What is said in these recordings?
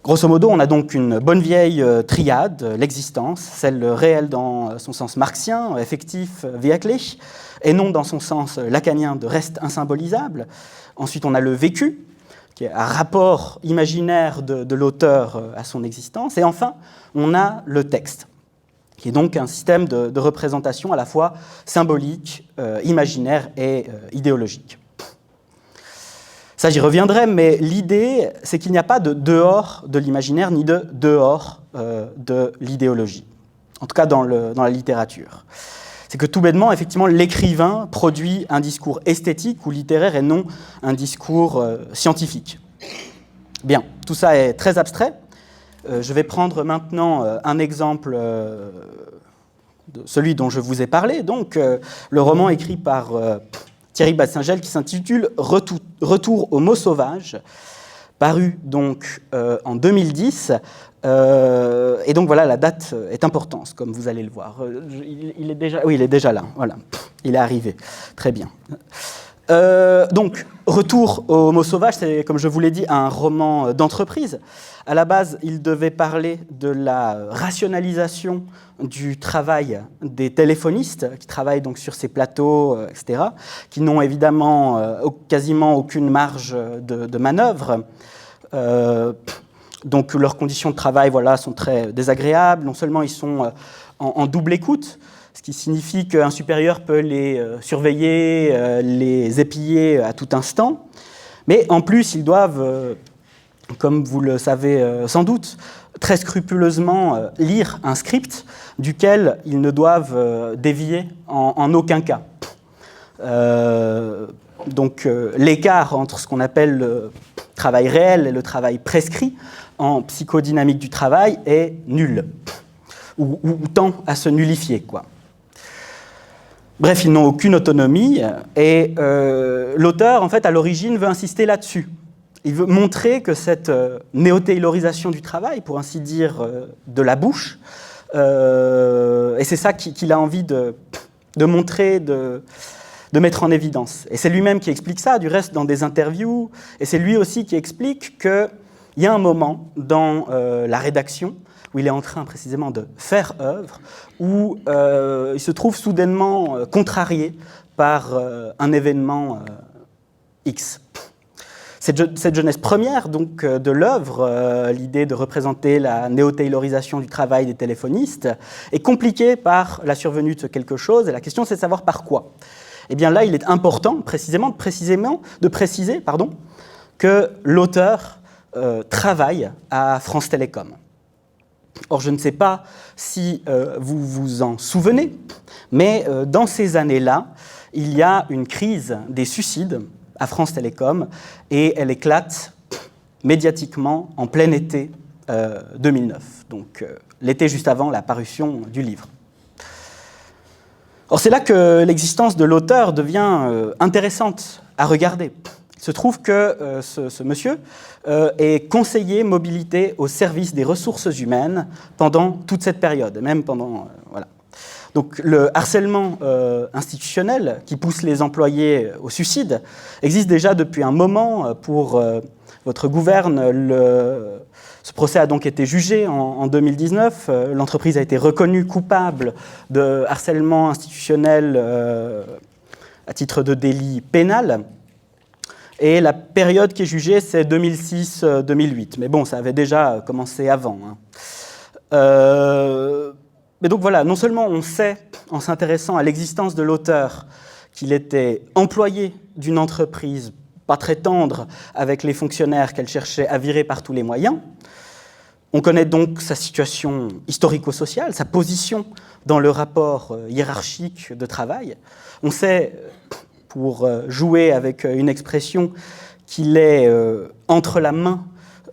Grosso modo, on a donc une bonne vieille triade, l'existence, celle réelle dans son sens marxien, effectif, wirklich, et non dans son sens lacanien de reste insymbolisable. Ensuite, on a le vécu, qui est un rapport imaginaire de l'auteur à son existence. Et enfin, on a le texte, qui est donc un système de représentation à la fois symbolique, imaginaire et idéologique. Ça, j'y reviendrai, mais l'idée, c'est qu'il n'y a pas de dehors de l'imaginaire, ni de dehors de l'idéologie, en tout cas dans la littérature. C'est que tout bêtement, effectivement, l'écrivain produit un discours esthétique ou littéraire et non un discours scientifique. Bien, tout ça est très abstrait. Je vais prendre maintenant un exemple, de celui dont je vous ai parlé, donc le roman écrit par Thierry Batsingel qui s'intitule « Retour aux mots sauvages », paru donc en 2010. Et donc voilà, la date est importante, comme vous allez le voir. Il est déjà là, voilà. Il est arrivé, très bien. Donc, Retour aux mots sauvages, c'est, comme je vous l'ai dit, un roman d'entreprise. À la base, il devait parler de la rationalisation du travail des téléphonistes qui travaillent donc sur ces plateaux, etc., qui n'ont évidemment quasiment aucune marge de manœuvre. Donc leurs conditions de travail voilà, sont très désagréables. Non seulement ils sont en double écoute, ce qui signifie qu'un supérieur peut les surveiller, les épier à tout instant, mais en plus ils doivent, comme vous le savez sans doute, très scrupuleusement lire un script duquel ils ne doivent dévier en aucun cas. Donc l'écart entre ce qu'on appelle le travail réel et le travail prescrit en psychodynamique du travail est nul, ou tend à se nullifier, quoi. Bref, ils n'ont aucune autonomie, et l'auteur, en fait, à l'origine, veut insister là-dessus. Il veut montrer que cette néo-taylorisation du travail, pour ainsi dire, de la bouche, et c'est ça qu'il a envie de montrer, de mettre en évidence. Et c'est lui-même qui explique ça, du reste, dans des interviews, et c'est lui aussi qui explique qu'il y a un moment dans la rédaction où il est en train précisément de faire œuvre, où il se trouve soudainement contrarié par un événement X. Cette jeunesse première donc, de l'œuvre, l'idée de représenter la néo-taylorisation du travail des téléphonistes, est compliquée par la survenue de quelque chose, et la question c'est de savoir par quoi. Eh bien là, il est important précisément de préciser que l'auteur travaille à France Télécom. Or, je ne sais pas si vous vous en souvenez, mais dans ces années-là, il y a une crise des suicides à France Télécom, et elle éclate médiatiquement en plein été 2009, donc l'été juste avant la parution du livre. Or, c'est là que l'existence de l'auteur devient intéressante à regarder. Il se trouve que ce monsieur est conseiller mobilité au service des ressources humaines pendant toute cette période, même pendant... voilà. Donc le harcèlement institutionnel qui pousse les employés au suicide existe déjà depuis un moment pour votre gouverne. Ce procès a donc été jugé en 2019. L'entreprise a été reconnue coupable de harcèlement institutionnel à titre de délit pénal. Et la période qui est jugée, c'est 2006-2008. Mais bon, ça avait déjà commencé avant. Mais donc voilà, non seulement on sait, en s'intéressant à l'existence de l'auteur, qu'il était employé d'une entreprise pas très tendre avec les fonctionnaires qu'elle cherchait à virer par tous les moyens, on connaît donc sa situation historico-sociale, sa position dans le rapport hiérarchique de travail. On sait, pour jouer avec une expression, qu'il est entre la main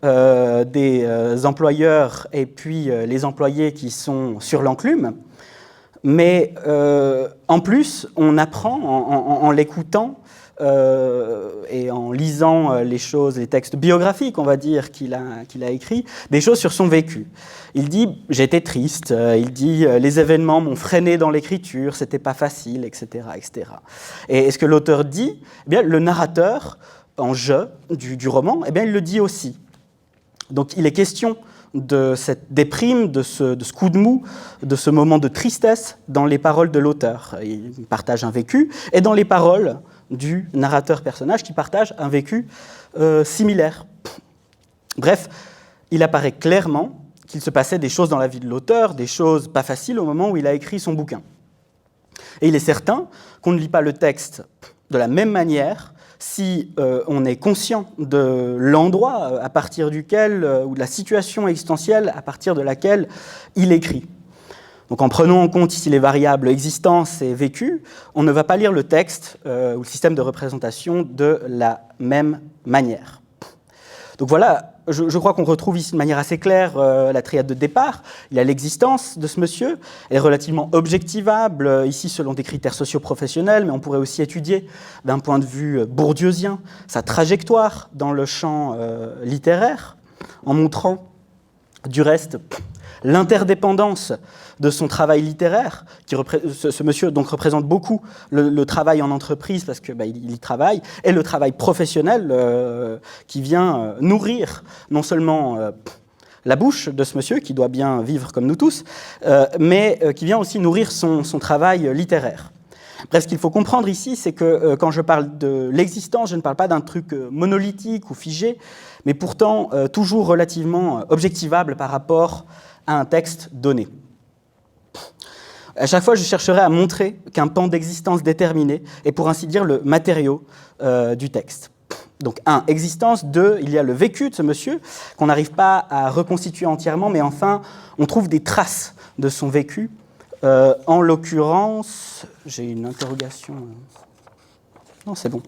des employeurs et puis les employés qui sont sur l'enclume. Mais en plus, on apprend en l'écoutant et en lisant les textes biographiques, on va dire, qu'il a écrits, des choses sur son vécu. Il dit « j'étais triste », il dit « les événements m'ont freiné dans l'écriture, c'était pas facile, etc. etc. » Et ce que l'auteur dit, eh bien, le narrateur, en « je » du roman, eh bien, il le dit aussi. Donc il est question de cette déprime, de ce coup de mou, de ce moment de tristesse dans les paroles de l'auteur. Il partage un vécu, et dans les paroles du narrateur-personnage qui partage un vécu similaire. Bref, il apparaît clairement qu'il se passait des choses dans la vie de l'auteur, des choses pas faciles au moment où il a écrit son bouquin. Et il est certain qu'on ne lit pas le texte de la même manière si on est conscient de l'endroit à partir duquel, ou de la situation existentielle à partir de laquelle il écrit. Donc en prenant en compte ici les variables existence et vécu, on ne va pas lire le texte ou le système de représentation de la même manière. Donc voilà, je crois qu'on retrouve ici de manière assez claire la triade de départ. Il y a l'existence de ce monsieur, elle est relativement objectivable, ici selon des critères socio-professionnels, mais on pourrait aussi étudier d'un point de vue bourdieusien sa trajectoire dans le champ littéraire, en montrant du reste l'interdépendance de son travail littéraire. Ce monsieur donc représente beaucoup le travail en entreprise parce qu'il y travaille, et le travail professionnel qui vient nourrir non seulement la bouche de ce monsieur, qui doit bien vivre comme nous tous, mais qui vient aussi nourrir son travail littéraire. Bref, ce qu'il faut comprendre ici, c'est que quand je parle de l'existence, je ne parle pas d'un truc monolithique ou figé, mais pourtant toujours relativement objectivable par rapport à un texte donné. À chaque fois, je chercherai à montrer qu'un pan d'existence déterminé est pour ainsi dire le matériau du texte. Donc 1, existence, 2, il y a le vécu de ce monsieur qu'on n'arrive pas à reconstituer entièrement, mais enfin, on trouve des traces de son vécu. En l'occurrence, j'ai une interrogation. Non, c'est bon.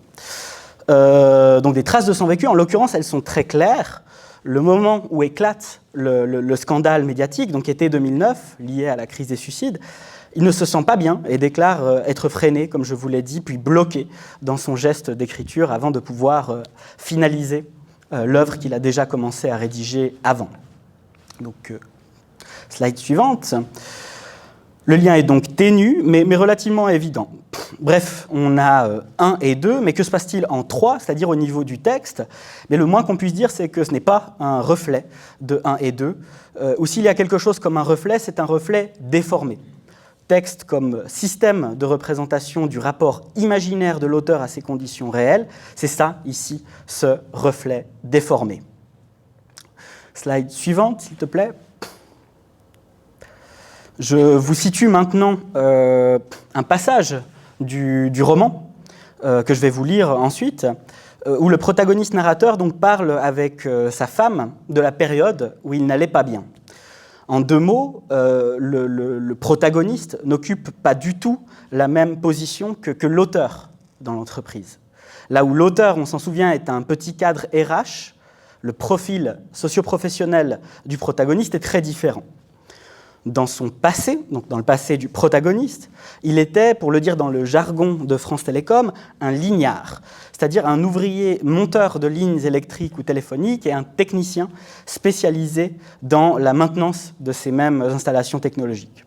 Donc des traces de son vécu, en l'occurrence, elles sont très claires. Le moment où éclate le scandale médiatique, donc été 2009, lié à la crise des suicides, il ne se sent pas bien et déclare être freiné, comme je vous l'ai dit, puis bloqué dans son geste d'écriture avant de pouvoir finaliser l'œuvre qu'il a déjà commencé à rédiger avant. Donc, slide suivante. Le lien est donc ténu, mais relativement évident. Bref, on a 1 et 2, mais que se passe-t-il en 3, c'est-à-dire au niveau du texte? Mais le moins qu'on puisse dire, c'est que ce n'est pas un reflet de 1 et 2, ou s'il y a quelque chose comme un reflet, c'est un reflet déformé. Texte comme système de représentation du rapport imaginaire de l'auteur à ses conditions réelles, c'est ça, ici, ce reflet déformé. Slide suivante, s'il te plaît. Je vous situe maintenant un passage du roman que je vais vous lire ensuite, où le protagoniste narrateur donc, parle avec sa femme de la période où il n'allait pas bien. En 2 mots, le protagoniste n'occupe pas du tout la même position que l'auteur dans l'entreprise. Là où l'auteur, on s'en souvient, est un petit cadre RH, le profil socio-professionnel du protagoniste est très différent. Dans son passé, donc dans le passé du protagoniste, il était, pour le dire dans le jargon de France Télécom, un lignard, c'est-à-dire un ouvrier monteur de lignes électriques ou téléphoniques et un technicien spécialisé dans la maintenance de ces mêmes installations technologiques.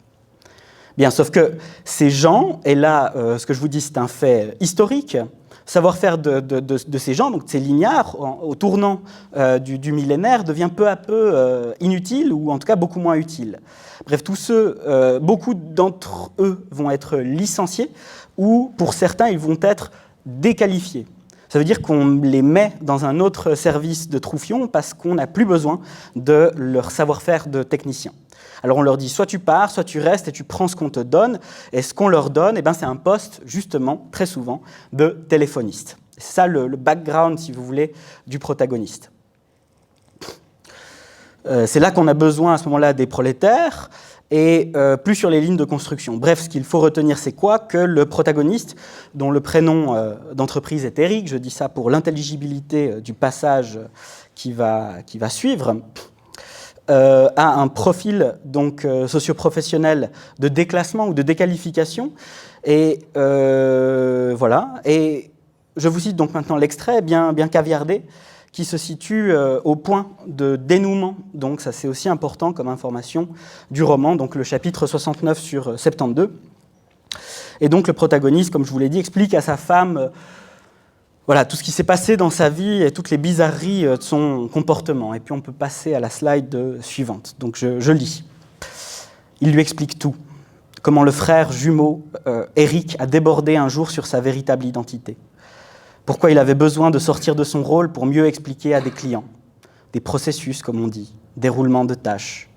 Bien, sauf que ces gens, et là, ce que je vous dis, c'est un fait historique, savoir-faire de ces gens, donc de ces lignards, au tournant du millénaire, devient peu à peu inutile, ou en tout cas beaucoup moins utile. Bref, beaucoup d'entre eux vont être licenciés, ou pour certains, ils vont être déqualifiés. Ça veut dire qu'on les met dans un autre service de troufion parce qu'on n'a plus besoin de leur savoir-faire de technicien. Alors on leur dit, soit tu pars, soit tu restes et tu prends ce qu'on te donne. Et ce qu'on leur donne, c'est un poste, justement, très souvent, de téléphoniste. C'est ça le background, si vous voulez, du protagoniste. C'est là qu'on a besoin, à ce moment-là, des prolétaires, et plus sur les lignes de construction. Bref, ce qu'il faut retenir, c'est quoi? Que le protagoniste, dont le prénom d'entreprise est Eric, je dis ça pour l'intelligibilité du passage qui va suivre, a un profil donc socio-professionnel de déclassement ou de déqualification. Et voilà. Et je vous cite donc maintenant l'extrait, bien caviardé, qui se situe au point de dénouement. Donc ça, c'est aussi important comme information du roman, donc le chapitre 69 sur 72. Et donc le protagoniste, comme je vous l'ai dit, explique à sa femme Voilà, tout ce qui s'est passé dans sa vie et toutes les bizarreries de son comportement. Et puis on peut passer à la slide suivante. Donc je lis. Il lui explique tout. Comment le frère jumeau, Eric, a débordé un jour sur sa véritable identité. Pourquoi il avait besoin de sortir de son rôle pour mieux expliquer à des clients. Des processus, comme on dit, déroulement de tâches.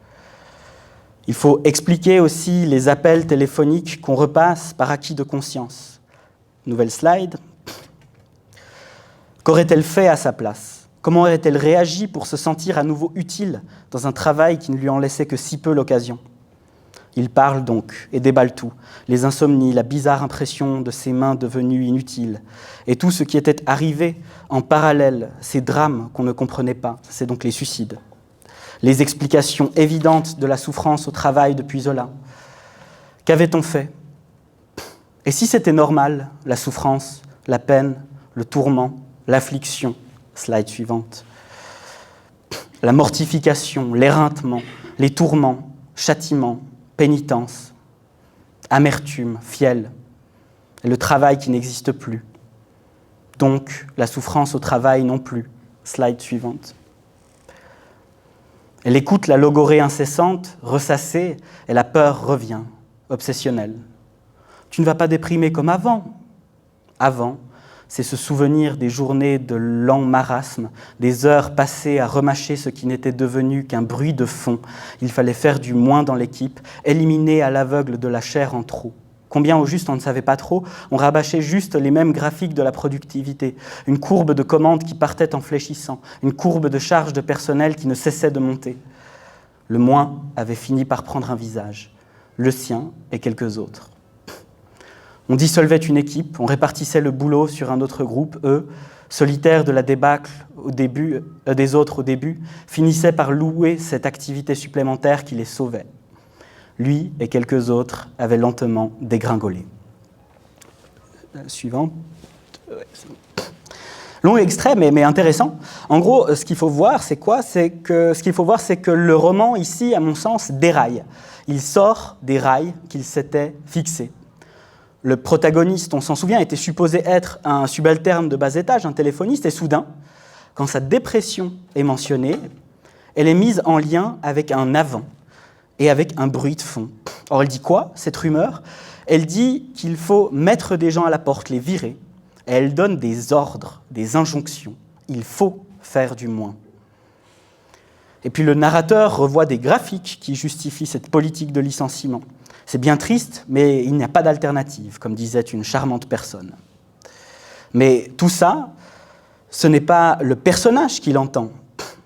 Il faut expliquer aussi les appels téléphoniques qu'on repasse par acquis de conscience. Nouvelle slide. Qu'aurait-elle fait à sa place? Comment aurait-elle réagi pour se sentir à nouveau utile dans un travail qui ne lui en laissait que si peu l'occasion? Il parle donc et déballe tout, les insomnies, la bizarre impression de ses mains devenues inutiles, et tout ce qui était arrivé en parallèle, ces drames qu'on ne comprenait pas, c'est donc les suicides. Les explications évidentes de la souffrance au travail depuis Zola. Qu'avait-on fait? Et si c'était normal, la souffrance, la peine, le tourment, l'affliction, slide suivante, la mortification, l'éreintement, les tourments, châtiments, pénitence, amertume, fiel, et le travail qui n'existe plus. Donc, la souffrance au travail non plus. Slide suivante. Elle écoute la logorée incessante, ressassée, et la peur revient, obsessionnelle. Tu ne vas pas déprimer comme avant. Avant, c'est se souvenir des journées de lent marasme, des heures passées à remâcher ce qui n'était devenu qu'un bruit de fond. Il fallait faire du moins dans l'équipe, éliminer à l'aveugle de la chair en trop. Combien au juste on ne savait pas trop, on rabâchait juste les mêmes graphiques de la productivité, une courbe de commandes qui partait en fléchissant, une courbe de charge de personnel qui ne cessait de monter. Le moins avait fini par prendre un visage, le sien et quelques autres. On dissolvait une équipe, on répartissait le boulot sur un autre groupe. Eux, solitaires de la débâcle des autres au début, finissaient par louer cette activité supplémentaire qui les sauvait. Lui et quelques autres avaient lentement dégringolé. Suivant. Long extrait, mais intéressant. En gros, ce qu'il faut voir, c'est quoi? C'est que le roman, ici, à mon sens, déraille. Il sort des rails qu'il s'était fixés. Le protagoniste, on s'en souvient, était supposé être un subalterne de bas étage, un téléphoniste, et soudain, quand sa dépression est mentionnée, elle est mise en lien avec un avant et avec un bruit de fond. Or, elle dit quoi, cette rumeur? Elle dit qu'il faut mettre des gens à la porte, les virer, et elle donne des ordres, des injonctions. Il faut faire du moins. Et puis le narrateur revoit des graphiques qui justifient cette politique de licenciement. C'est bien triste, mais il n'y a pas d'alternative, comme disait une charmante personne. Mais tout ça, ce n'est pas le personnage qui l'entend,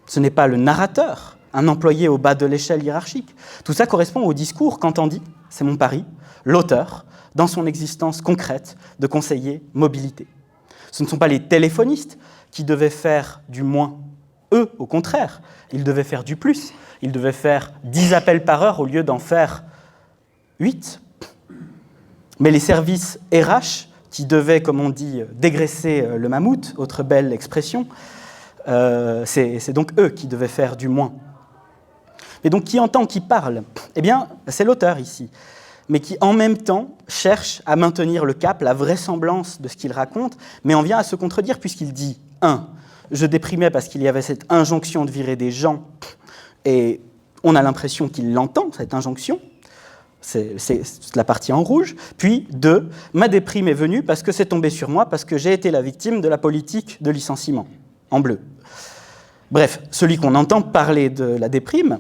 ce n'est pas le narrateur, un employé au bas de l'échelle hiérarchique. Tout ça correspond au discours qu'entendit, c'est mon pari, l'auteur, dans son existence concrète de conseiller mobilité. Ce ne sont pas les téléphonistes qui devaient faire du moins. Eux, au contraire, ils devaient faire du plus. Ils devaient faire 10 appels par heure au lieu d'en faire 8. Mais les services RH, qui devaient, comme on dit, dégraisser le mammouth, autre belle expression, c'est donc eux qui devaient faire du moins. Et donc, qui entend, qui parle? Eh bien, c'est l'auteur ici, mais qui, en même temps, cherche à maintenir le cap, la vraisemblance de ce qu'il raconte, mais en vient à se contredire puisqu'il dit 1. Je déprimais parce qu'il y avait cette injonction de virer des gens, et on a l'impression qu'il l'entend, cette injonction. C'est la partie en rouge. Puis 2, ma déprime est venue parce que c'est tombé sur moi, parce que j'ai été la victime de la politique de licenciement, en bleu. Bref, celui qu'on entend parler de la déprime,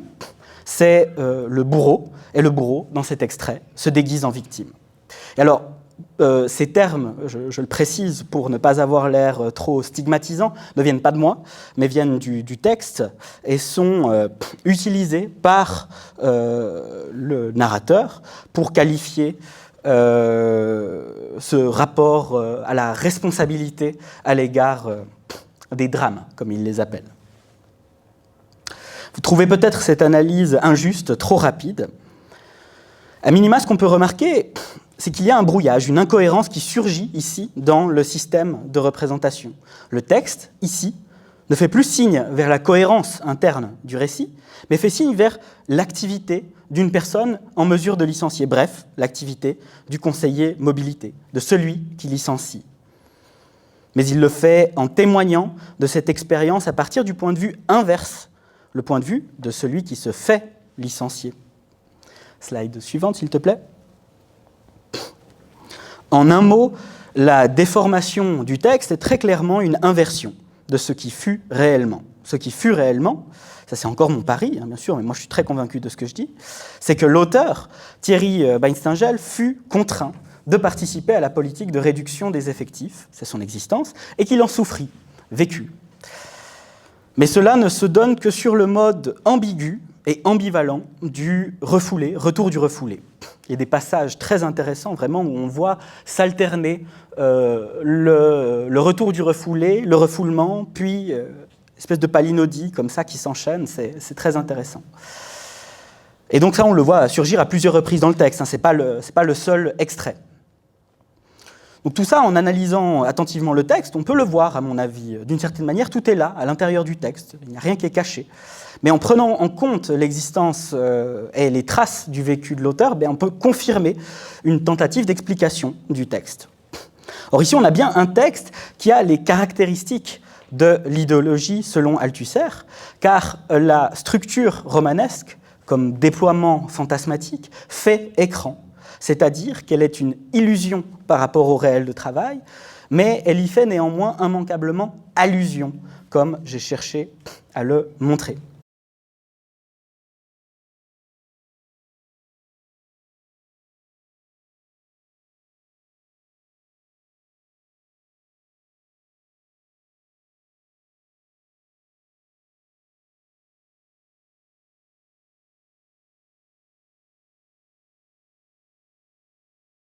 c'est le bourreau, et le bourreau, dans cet extrait, se déguise en victime. Et alors, ces termes, je le précise pour ne pas avoir l'air trop stigmatisant, ne viennent pas de moi, mais viennent du texte et sont utilisés par le narrateur pour qualifier ce rapport à la responsabilité à l'égard des drames, comme il les appelle. Vous trouvez peut-être cette analyse injuste, trop rapide. À minima, ce qu'on peut remarquer, c'est qu'il y a un brouillage, une incohérence qui surgit ici dans le système de représentation. Le texte, ici, ne fait plus signe vers la cohérence interne du récit, mais fait signe vers l'activité d'une personne en mesure de licencier. Bref, l'activité du conseiller mobilité, de celui qui licencie. Mais il le fait en témoignant de cette expérience à partir du point de vue inverse, le point de vue de celui qui se fait licencier. Slide suivante, s'il te plaît. En un mot, la déformation du texte est très clairement une inversion de ce qui fut réellement. Ce qui fut réellement, ça c'est encore mon pari, bien sûr, mais moi je suis très convaincu de ce que je dis, c'est que l'auteur, Thierry Beinsteingel, fut contraint de participer à la politique de réduction des effectifs, c'est son existence, et qu'il en souffrit, vécut. Mais cela ne se donne que sur le mode ambigu et ambivalent du refoulé, retour du refoulé. Il y a des passages très intéressants, vraiment, où on voit s'alterner le retour du refoulé, le refoulement, puis espèce de palinodie comme ça qui s'enchaîne, c'est très intéressant. Et donc ça, on le voit surgir à plusieurs reprises dans le texte, hein, c'est pas le seul extrait. Donc tout ça, en analysant attentivement le texte, on peut le voir, à mon avis, d'une certaine manière, tout est là, à l'intérieur du texte, il n'y a rien qui est caché. Mais en prenant en compte l'existence et les traces du vécu de l'auteur, on peut confirmer une tentative d'explication du texte. Or ici, on a bien un texte qui a les caractéristiques de l'idéologie selon Althusser, car la structure romanesque, comme déploiement fantasmatique, fait écran, c'est-à-dire qu'elle est une illusion par rapport au réel de travail, mais elle y fait néanmoins immanquablement allusion, comme j'ai cherché à le montrer.